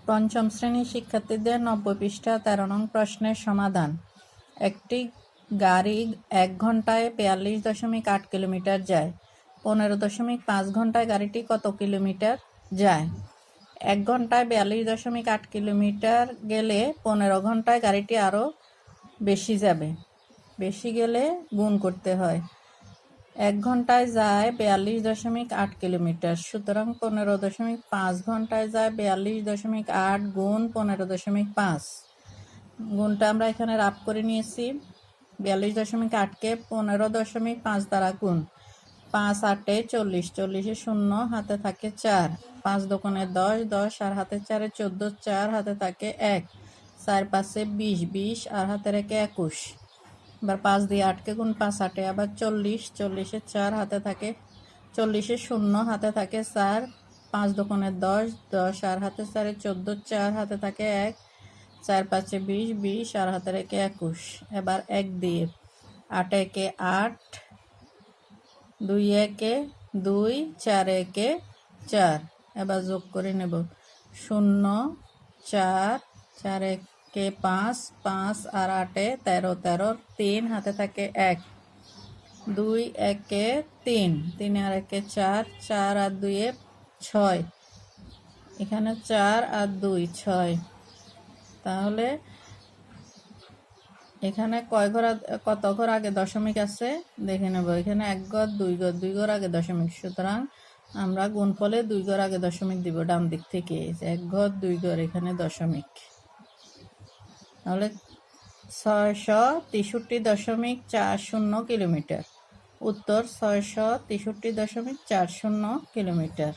পঞ্চম শ্রেণীর শিক্ষার্থীদের 90 পৃষ্ঠা 13 নং প্রশ্নের সমাধান। একটি গাড়ি 1 ঘন্টায় 42.8 কিলোমিটার যায়। 15.5 ঘন্টায় গাড়িটি কত কিলোমিটার যায়? 1 ঘন্টায় 42.8 কিলোমিটার গেলে 15 ঘন্টায় গাড়িটি আরও বেশি যাবে। বেশি গেলে গুণ করতে হয়। 1 ঘন্টায় যায় 42.8 কিলোমিটার, সুতরাং 15.5 ঘন্টায় যায় 42.8 গুণ 15.5। গুণটা আমরা এখানে রাফ করে নিয়েছি। 42.8কে 15.5 দ্বারা গুণ। 5 8 40, 40 শূন্য, হাতে থাকে 4, 5 দোকানে 10, 10 আর হাতে 4 14, 4 হাতে থাকে 1, 4 5 20, 20 আর হাতে রেখে 21। এবার 5 দিয়ে 8কে গুণ, 5 8 আবার 40, 40 4 হাতে থাকে 40 শূন্য, হাতে থাকে 4, 5 দোকানে 10, 10 আর হাতে 4 14, 4 হাতে থাকে 1, 4 5 20, 20 আর হাতে রেখে 21। এবার 1 দিয়ে 8 একে 8, 2 একে 2, 4 একে 4। এবার যোগ করে নেব। 0 4, 4 একে 5, 5 আর 8 13, 13 3 হাতে থাকে 1, 2 একে 3, 3 আর একে 4, 4 আর 2 6, এখানে 4 আর 2 6। তাহলে এখানে কত ঘর আগে দশমিক আছে দেখে নেব। এখানে 1 ঘর 2 ঘর, 2 ঘর আগে দশমিক, সুতরাং আমরা গুণফলে 2 ঘর আগে দশমিক দিব ডান দিক থেকে। 1 ঘর 2 ঘর, এখানে দশমিক। তাহলে 663.40 কিলোমিটার। উত্তর 663.40 কিলোমিটার।